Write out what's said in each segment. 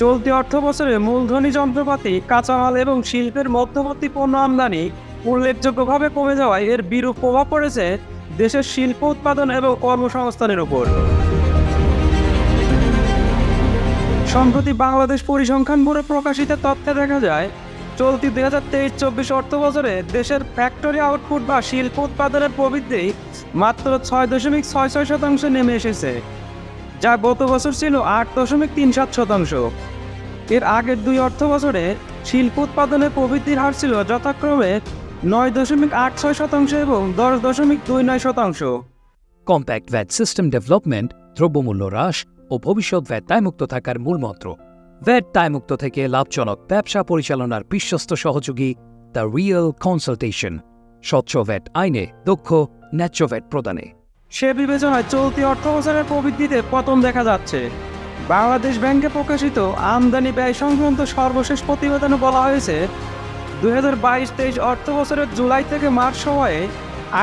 চলতি অর্থবছরে মূলধনী যন্ত্রপাতি, কাঁচামাল এবং শিল্পের মধ্যবর্তী পণ্য আমদানি উল্লেখযোগ্যভাবে কমে যাওয়ায় এর বিরূপ প্রভাব পড়েছে দেশের শিল্প উৎপাদন এবং কর্মসংস্থানের উপর। সম্প্রতি বাংলাদেশ পরিসংখ্যান ব্যুরো প্রকাশিত তথ্যে দেখা যায়, চলতি 2023-24 অর্থবছরে দেশের ফ্যাক্টরি আউটপুট বা শিল্প উৎপাদনের প্রবৃদ্ধি মাত্র 6.66% নেমে এসেছে, যা গত বছর ছিল 8.37%। এর আগের দুই অর্থবছরে শিল্প উৎপাদনের প্রবৃদ্ধির হার ছিল যথাক্রমে 9.86% এবং 10.29%। কম্প্যাক্ট ভ্যাট সিস্টেম ডেভেলপমেন্ট, দ্রব্যমূল্য হ্রাস ও ভবিষ্যৎ ভ্যাট দায়মুক্ত থাকার মূলমন্ত্র। ভ্যাট দায়মুক্ত থেকে লাভজনক ব্যবসা পরিচালনার বিশ্বস্ত সহযোগী দ্য রিয়েল কনসালটেশন। স্বচ্ছ ভ্যাট আইনে দক্ষ ন্যায্য ভ্যাট প্রদানে। সে বিবেচনায় চলতি অর্থবছরের প্রবৃদ্ধিতে পতন দেখা যাচ্ছে। বাংলাদেশ ব্যাংকে প্রকাশিত আমদানি ব্যয় সংক্রান্ত সর্বশেষ প্রতিবেদনে বলা হয়েছে, 2022-23 অর্থবছরের জুলাই থেকে মার্চ সময়ে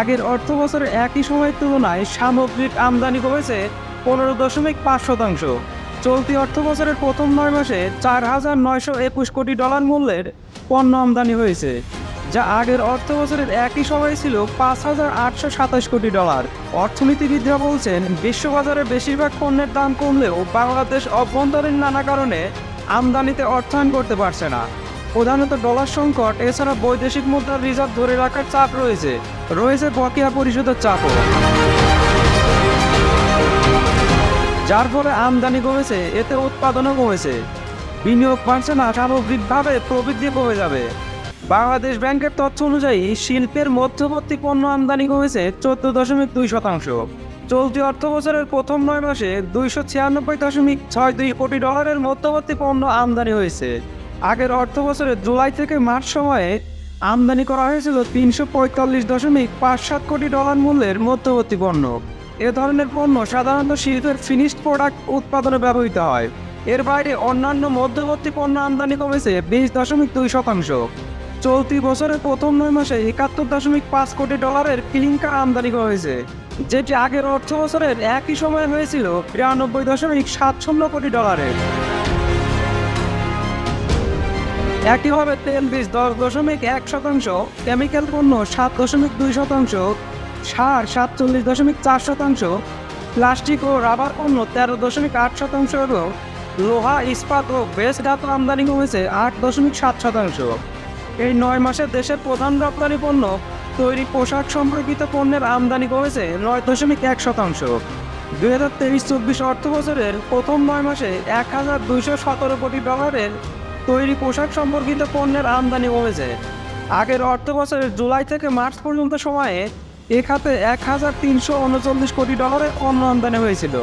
আগের অর্থবছরের একই সময়ের তুলনায় সামগ্রিক আমদানি কমেছে 15.5%। চলতি অর্থবছরের প্রথম 9 মাসে $4,921 কোটি মূল্যের পণ্য আমদানি হয়েছে, যা আগের অর্থবছরের একই সময়ে ছিল $5,827 কোটি। অর্থনীতিবিদরা বলছেন, বিশ্ববাজারে বেশিরভাগ পণ্যের দাম কমলেও বাংলাদেশ অভ্যন্তরীণ নানা কারণে আমদানিতে অর্থায়ন করতে পারছে না। প্রধানত ডলার সংকট, এছাড়া বৈদেশিক মুদ্রার রিজার্ভ ধরে রাখার চাপ রয়েছে বকেয়া পরিশোধের চাপও, যার ফলে আমদানি কমেছে, এতে উৎপাদনও কমেছে। বিনিয়োগ বাড়ছে না, সামগ্রিকভাবে প্রবৃদ্ধি কমে যাবে। বাংলাদেশ ব্যাংকের তথ্য অনুযায়ী শিল্পের মধ্যবর্তী পণ্য আমদানি কমেছে 14.2%। চলতি অর্থবছরের প্রথম 9 মাসে $296.62 কোটি মধ্যবর্তী পণ্য আমদানি হয়েছে। আগের অর্থবছরের জুলাই থেকে মার্চ সময়ে আমদানি করা হয়েছিল $345.57 কোটি মূল্যের মধ্যবর্তী পণ্য। এ ধরনের পণ্য সাধারণত শিল্পের ফিনিশড প্রোডাক্ট উৎপাদনে ব্যবহৃত হয়। এর বাইরে অন্যান্য মধ্যবর্তী পণ্য আমদানি কমেছে 20.2%। চলতি বছরের প্রথম 9 মাসে $71.5 কোটি ক্লিংকার আমদানি করা হয়েছে, যেটি আগের অর্থ বছরের একই সময়ে হয়েছিল $93.70 কোটি। একইভাবে তেল বীজ 10.1%, কেমিক্যাল পণ্য 7.2%, সার 47.4%, প্লাস্টিক ও রাবার পণ্য 13.8% এবং লোহা, ইস্পাত ও বেস ধাতু আমদানি কমেছে 8.7%। এই 9 মাসে দেশের প্রধান রপ্তানি পণ্য তৈরি পোশাক সম্পর্কিত পণ্যের আমদানি কমেছে 9.1%। 2023-24 অর্থবছরের প্রথম 9 মাসে $1,217 কোটি তৈরি পোশাক সম্পর্কিত পণ্যের আমদানি কমেছে। আগের অর্থবছরের জুলাই থেকে মার্চ পর্যন্ত সময়ে এ খাতে $1,339 কোটি পণ্য আমদানি হয়েছিল।